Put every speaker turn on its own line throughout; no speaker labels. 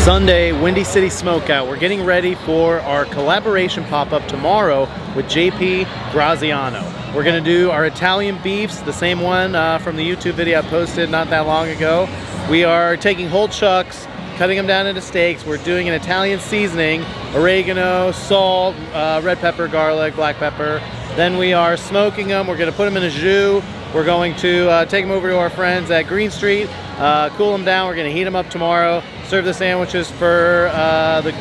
Sunday, Windy City Smokeout. We're getting ready for our collaboration pop-up tomorrow with JP Graziano. We're gonna do our Italian beefs, the same one from the YouTube video I posted not that long ago. We are taking whole chucks, cutting them down into steaks. We're doing an Italian seasoning, oregano, salt, red pepper, garlic, black pepper. Then we are smoking them. We're gonna put them in a jus. We're going to take them over to our friends at Green Street, cool them down. We're gonna heat them up tomorrow, serve the sandwiches for the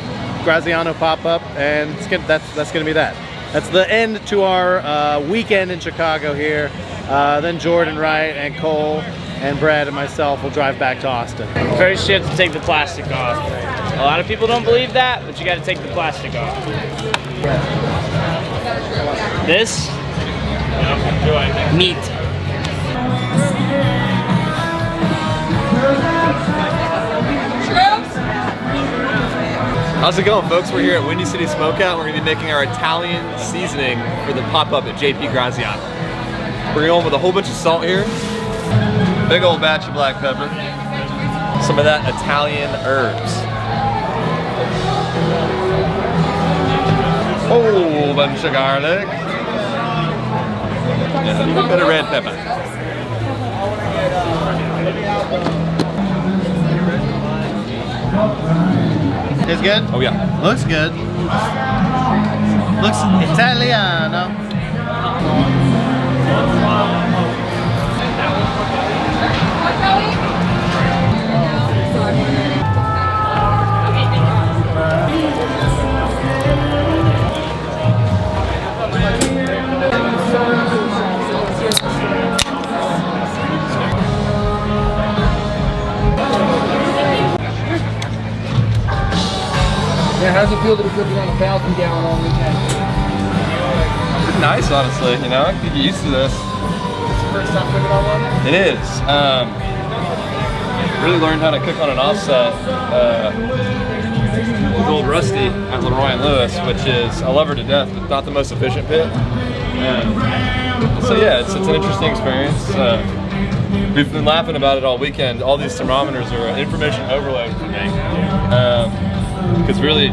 Graziano pop-up, and that's gonna be that. That's the end to our weekend in Chicago here. Then Jordan Wright and Cole and Brad and myself will drive back to Austin.
First you have to take the plastic off. A lot of people don't believe that, but you gotta take the plastic off. This, meat.
How's it going, folks? We're here at Windy City Smokeout. We're going to be making our Italian seasoning for the pop-up at JP Graziano. We're going with a whole bunch of salt here, big old batch of black pepper, some of that Italian herbs, whole bunch of garlic, and a little bit of red pepper.
Tastes good?
Oh yeah.
Looks good. Looks Italiano.
Yeah, how does it feel to be cooking on a 1,000-gallon on weekend?
It's nice, honestly, you know, I can get used to this.
It's the first time cooking on one?
It is. Really learned how to cook on an offset with old Rusty at LeRoy and Lewis, which is, I love her to death, but not the most efficient pit. So yeah, it's an interesting experience. We've been laughing about it all weekend. All these thermometers are information overload for me. Because really,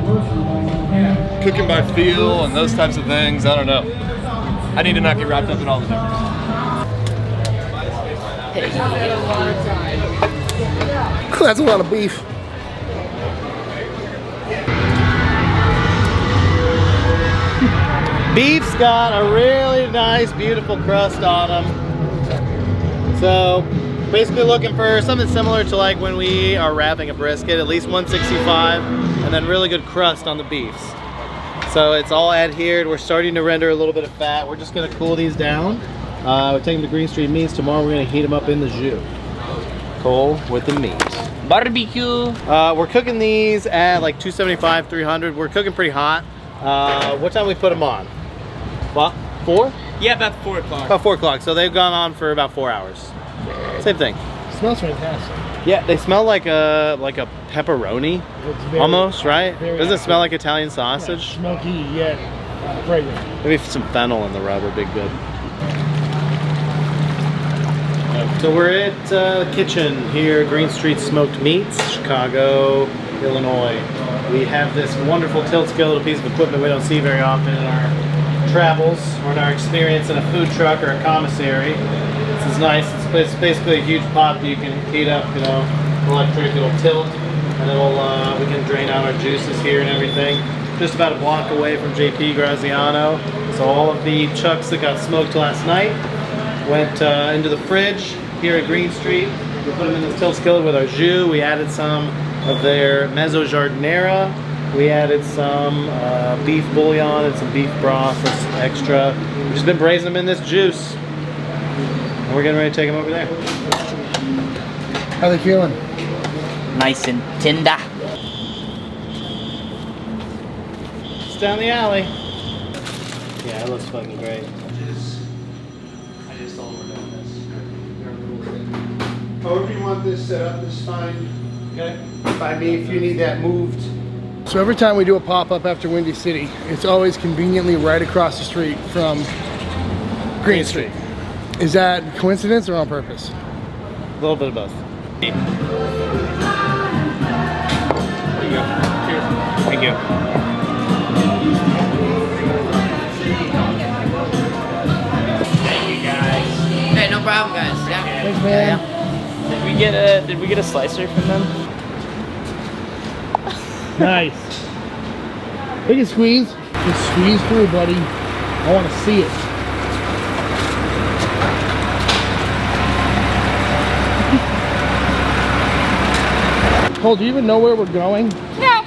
cooking by feel and those types of things, I don't know. I need to not get wrapped up in all the numbers.
That's a lot of beef.
Beef's got a really nice, beautiful crust on them. So, basically looking for something similar to like when we are wrapping a brisket, at least 165, and then really good crust on the beefs. So it's all adhered. We're starting to render a little bit of fat. We're just gonna cool these down. We're taking them to Green Street Meats. Tomorrow we're gonna heat them up in the jus. Cole with the meat.
Barbecue.
We're cooking these at like 275, 300. We're cooking pretty hot. What time we put them on? What, 4?
Yeah, about 4 o'clock.
About 4 o'clock. So they've gone on for about 4 hours. Same thing.
It smells fantastic.
Yeah, they smell like a pepperoni, almost, right? Doesn't it smell like Italian sausage?
Yeah, smoky yet fragrant.
Maybe some fennel in the rub would be good. So we're at the kitchen here, Green Street Smoked Meats, Chicago, Illinois. We have this wonderful tilt skillet, a piece of equipment we don't see very often in our travels or in our experience in a food truck or a commissary. This is nice. It's basically a huge pot that you can heat up, you know, electric. It'll tilt, and we can drain out our juices here and everything. Just about a block away from JP Graziano. So all of the chucks that got smoked last night went into the fridge here at Green Street. We put them in this tilt skillet with our jus. We added some of their mezzo giardiniera. We added some beef bouillon and some beef broth for extra. We've just been braising them in this juice. And we're getting ready to take them over there.
How are they feeling?
Nice and tender.
It's down the alley. Yeah, it looks fucking great. I just told them we're doing this.
However you want this set up is fine.
Okay.
By me, if you need that moved. So every time we do a pop-up after Windy City, it's always conveniently right across the street from Green Street. Is that coincidence or on purpose?
A little bit of both.
man.
Did we get a slicer from them?
Nice. We can squeeze. Just squeeze through, buddy. I want to see it. Cole, do you even know where we're going?
No.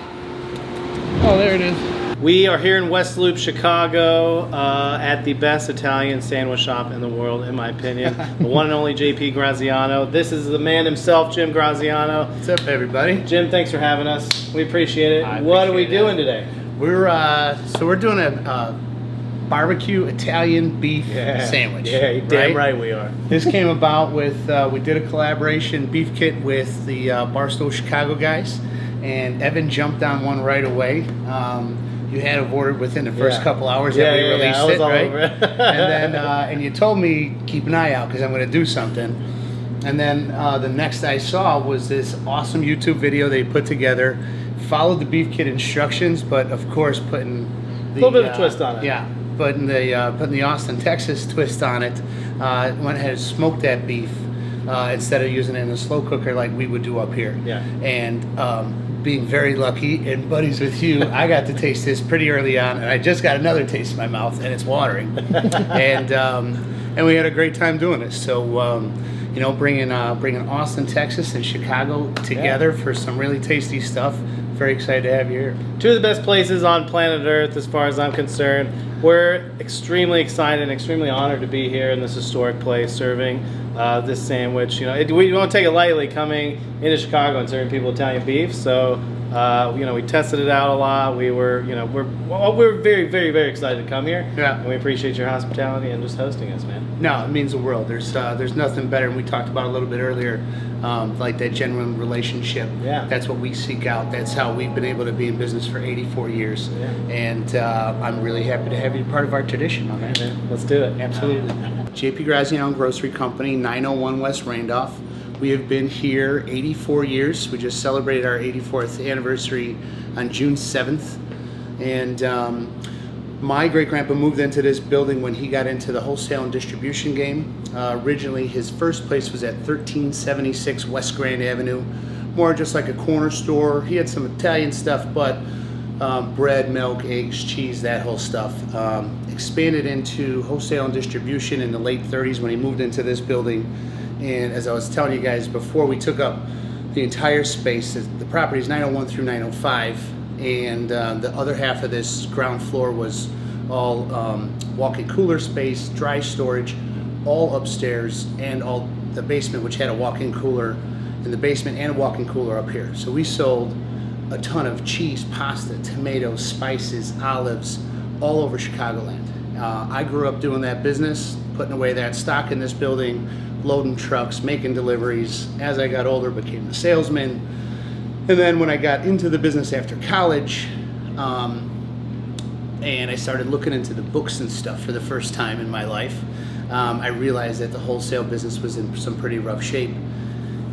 Oh, there it is.
We are here in West Loop, Chicago, at the best Italian sandwich shop in the world, in my opinion. The one and only JP Graziano. This is the man himself, Jim Graziano.
What's up, everybody?
Jim, thanks for having us. We appreciate it. What are we doing today?
We're doing a barbecue Italian beef sandwich.
Yeah, you're damn right we are.
This came about with we did a collaboration beef kit with the Barstow Chicago guys, and Evan jumped on one right away. You had it ordered within the first couple hours that we released
I was
it,
all
right?
over it.
And then and you told me keep an eye out because I'm going to do something. And then the next I saw was this awesome YouTube video they put together. Followed the beef kit instructions, but of course putting the,
a little bit of a twist on it.
Yeah, putting the Austin, Texas twist on it. Went ahead and smoked that beef instead of using it in a slow cooker like we would do up here.
Yeah.
And being very lucky and buddies with you, I got to taste this pretty early on, and I just got another taste in my mouth, and it's watering. and we had a great time doing this. So. You know, bringing Austin, Texas, and Chicago together for some really tasty stuff. Very excited to have you here.
Two of the best places on planet Earth, as far as I'm concerned. We're extremely excited and extremely honored to be here in this historic place serving this sandwich. You know, we don't take it lightly coming into Chicago and serving people Italian beef. So, you know, we tested it out a lot. We're very, very, very excited to come here.
Yeah.
And we appreciate your hospitality and just hosting us, man.
No, it means the world. There's nothing better, and we talked about a little bit earlier, like that genuine relationship.
Yeah.
That's what we seek out. That's how we've been able to be in business for 84 years.
Yeah.
And I'm really happy to have you part of our tradition, my man.
Yeah, let's do it.
Absolutely. JP Graziano Grocery Company, 901 West Randolph. We have been here 84 years. We just celebrated our 84th anniversary on June 7th. And my great-grandpa moved into this building when he got into the wholesale and distribution game. Originally, his first place was at 1376 West Grand Avenue, more just like a corner store. He had some Italian stuff, but bread, milk, eggs, cheese, that whole stuff. Expanded into wholesale and distribution in the late 30s when he moved into this building. And as I was telling you guys before, we took up the entire space. The property is 901 through 905. And the other half of this ground floor was all walk-in cooler space, dry storage, all upstairs, and all the basement, which had a walk-in cooler in the basement and a walk-in cooler up here. So we sold a ton of cheese, pasta, tomatoes, spices, olives, all over Chicagoland. I grew up doing that business, putting away that stock in this building, loading trucks, making deliveries. As I got older, became a salesman. And then when I got into the business after college, and I started looking into the books and stuff for the first time in my life, I realized that the wholesale business was in some pretty rough shape,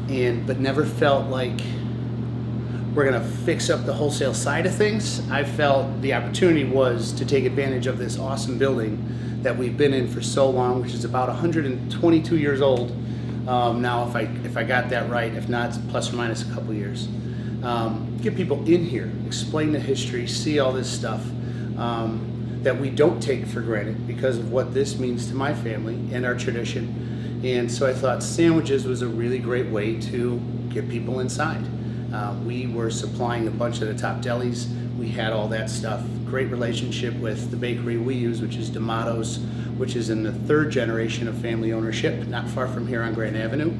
but never felt like we're gonna fix up the wholesale side of things. I felt the opportunity was to take advantage of this awesome building that we've been in for so long, which is about 122 years old now, if I got that right. If not, it's plus or minus a couple years. Get people in here, explain the history, see all this stuff that we don't take for granted because of what this means to my family and our tradition. And so I thought sandwiches was a really great way to get people inside. We were supplying a bunch of the top delis. We had all that stuff. Great relationship with the bakery we use, which is D'Amato's, which is in the third generation of family ownership, not far from here on Grand Avenue.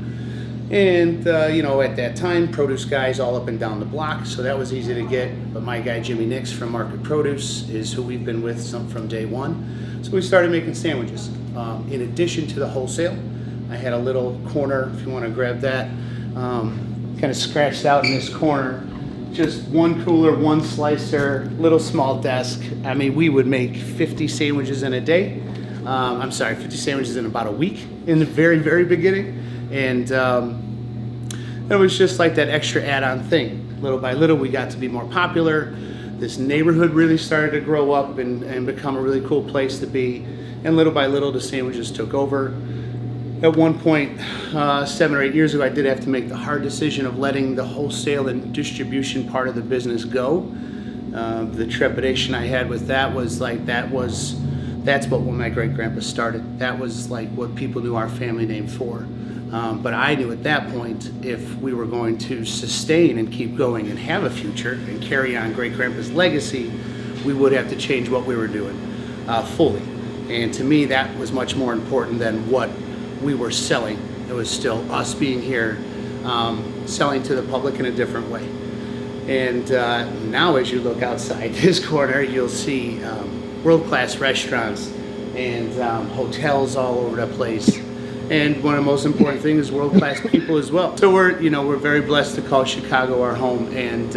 And, you know, at that time, produce guys all up and down the block, so that was easy to get. But my guy, Jimmy Nix from Market Produce, is who we've been with from day one. So we started making sandwiches. In addition to the wholesale, I had a little corner, if you want to grab that, kind of scratched out in this corner. Just one cooler, one slicer, little small desk. I mean, we would make 50 sandwiches in a day. 50 sandwiches in about a week in the very, very beginning. And it was just like that extra add-on thing. Little by little, we got to be more popular. This neighborhood really started to grow up and become a really cool place to be. And little by little, the sandwiches took over. At one point, 7 or 8 years ago, I did have to make the hard decision of letting the wholesale and distribution part of the business go. The trepidation I had with that was like, that's what when my great-grandpa started. That was like what people knew our family name for. But I knew at that point, if we were going to sustain and keep going and have a future and carry on great-grandpa's legacy, we would have to change what we were doing fully. And to me, that was much more important than what we were selling. It was still us being here, selling to the public in a different way. And now as you look outside this corner, you'll see world-class restaurants and hotels all over the place. And one of the most important things is world-class people as well. So we're very blessed to call Chicago our home, and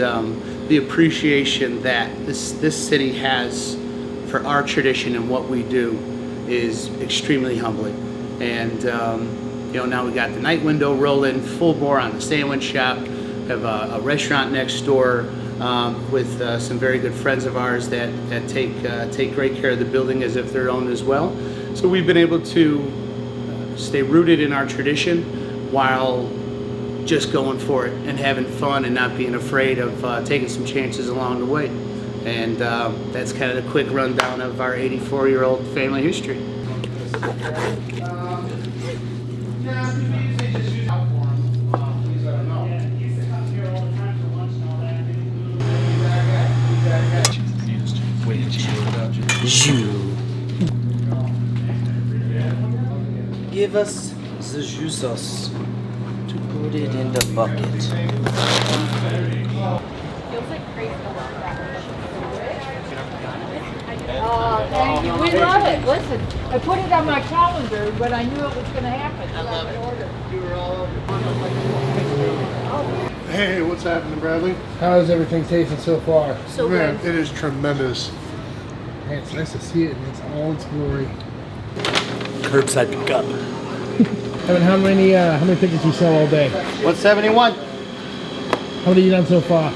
the appreciation that this city has for our tradition and what we do is extremely humbling. And now we got the night window rolling, full bore on the sandwich shop. We have a restaurant next door with some very good friends of ours that take great care of the building as if they're owned as well. So we've been able to stay rooted in our tradition while just going for it and having fun and not being afraid of taking some chances along the way. And that's kind of the quick rundown of our 84-year-old family history.
Give us the juices to put it in the bucket.
Feels like crazy about that. Thank you. We love it. Listen, I put it on my calendar when I knew it was going to happen. I love it. You were all over.
Hey, what's happening, Bradley? How is everything tasting so far?
So
Man,
good.
it is tremendous. Man, it's nice to see it in its all its glory.
Curbside pickup.
Evan, how many tickets you sell all day?
171.
How many you done so far?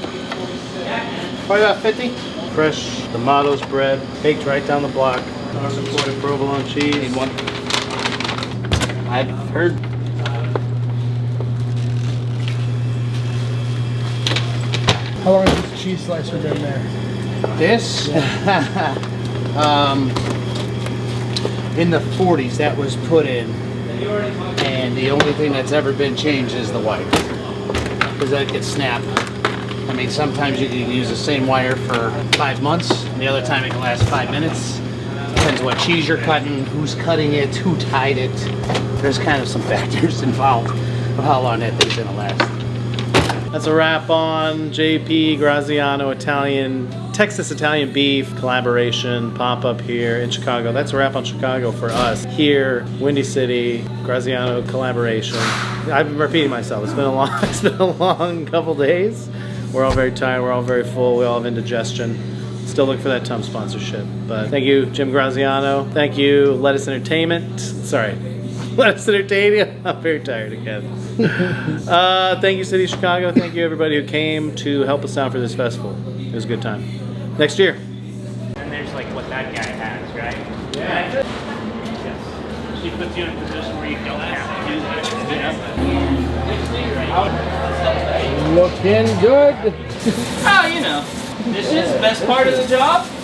Probably about 50. Fresh D'Amato's bread, baked right down the block. Our supported provolone cheese. Need one. I've heard.
How long has this cheese slicer been there?
This, in the 40s, that was put in, and the only thing that's ever been changed is the wire, because that gets snapped. I mean, sometimes you can use the same wire for 5 months, and the other time it can last 5 minutes. Depends what cheese you're cutting, who's cutting it, who tied it. There's kind of some factors involved of how long that thing's gonna last.
That's a wrap on JP Graziano Texas Italian beef collaboration pop-up here in Chicago. That's a wrap on Chicago for us. Here, Windy City, Graziano collaboration. I've been repeating myself. It's been a long couple days. We're all very tired. We're all very full. We all have indigestion. Still look for that Tum sponsorship. But thank you, Jim Graziano. Thank you, Lettuce Entertainment. Sorry, Lettuce Entertainment. I'm very tired again. Thank you, City of Chicago. Thank you, everybody who came to help us out for this festival. It was a good time. Next year.
And there's like what that guy has, right? Yeah. Yes. She puts you in a position where you don't have to do that.
Looking good.
Oh, this is the best part of the job.